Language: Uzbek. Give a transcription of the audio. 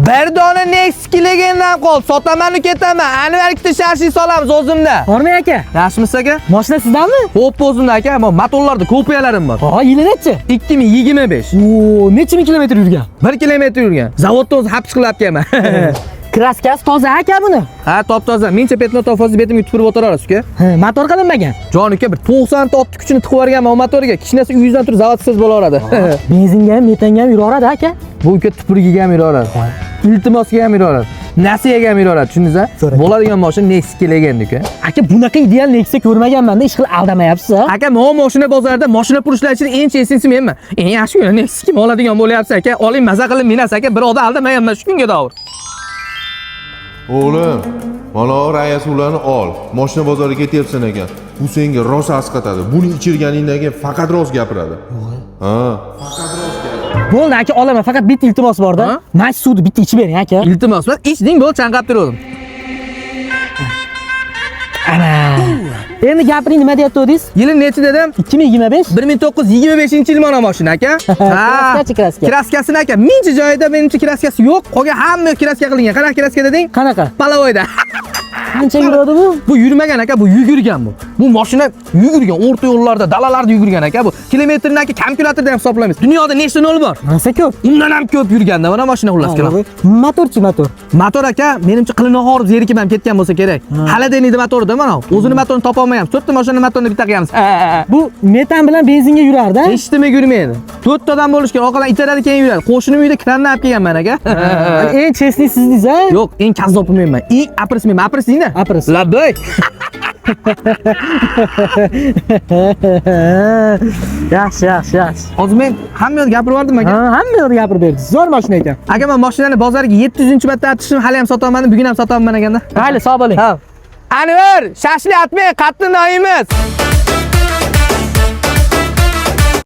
Bir dona Nexus kelegandan qol, sotaman ketaman. Anvar ikkita sharshi solamiz o'zimda. Bormay aka. Yaxshimisiz aka? Mashina sizdanmi? Xo'p, o'zimda aka, men motorlarda kopiyalarim bor. Ha, yili necha? 2025. Oo, necha ming kilometr yurgan? 1 kilometr yurgan. Zavoddan o'zi hab chiqilib kelman. Kraskasi toza aka buni. Ha, top-toza. Mencha petno fozi betimga tupurib o'tirarasiz-ku. Ha, motor qilinmagan. Jon aka bir 90 ta ot kuchini tiqib yuborganman o motorga. Kishnasi uyingizdan turib zavodsiz bo'laveradi. Benzinga ham, metanga ham yuraveradi aka. Bu uka tupurigiga ham yuraveradi. Iltimosiga ham yuraveradi. Nasiyaga ham yuraveradi, tushundingiz? Bo'ladigan mashina Nexus kelagan-ku. Aka, bunaqa ideal Nexus ko'rmaganman-da, ish qilib aldamayapsiz. Aka, men mashina bozorida mashina purishlari ichida eng chesisi menman. Eng yaxshi Nexus kim oladigan bo'lyapsiz aka? Oling, maza qilib minas aka, birovda aldamayapman shu kunga davr. O'g'lim, mana rayasuvlarni ol. Mashina bozoriga ketyapsan ekan. Bu senga rosa asqatadi. Buni ichirganingdan keyin faqat rost gapiradi. Ha, faqat rost gapiradi. Bo'ldi aka, olaman, faqat bitta iltimos bor-da. Mash suvni bitta ichib bering aka. Iltimos bor, ichding bo'l, chanqab turdim. Ana. Endi gapiring, nima deyapti-dingiz? Yili nechi dedim? 2025. 1925-yil mana mashina aka. Kraska. Kraskasini aka, mencha joyida menimcha kraskasi yo'q. Qolgan hamma kraska qilingan. Qanaqa kraska deding? Qanaqa? Palavoyda. Qancha yuradi bu? Bu yurmagan aka, bu yugurgan bu. Bu mashina yugurgan, o'rta yo'llarda, dalalarda yugurgan aka bu. Kilometrni aka kalkulyatorda ham hisoblaymiz. Dunyoda nechta nol bor? Narsa ko'p. Undan ham ko'p yurganda mana mashina xullas kelam. Motorchi motor. Motor aka, menimcha qilinoq horib zerikib ham ketgan bo'lsa kerak. Hali deniydi motorda mana. O'zini motorini topa olmayapmiz. 4 ta mashina motorini bitta qilamiz. Bu metan bilan benzinga yurardi. Hech nima yurmaydi. 4 tadan bo'lishgan, orqadan itaradi keyin yuradi. Qo'shnim uyda kranni olib kelganman aka. Eng chestni sizdingiz a? Yo'q, eng kazzobim menman. Eng apris menman. Apris deydi. Apris. Labay. Yaxshi. Hozir men hamma yo'lda gapirib yubordim aka. Ha, hamma yo'lda gapirib berdingiz. Zo'r mashina ekan. Aka, men mashinani bozorga 700-marta artishim, hali ham sotaman, bugun ham sotaman ekanda. Mayli, sog' bo'ling. Ha. Anvar, shashli atmay, qattiq noyimiz.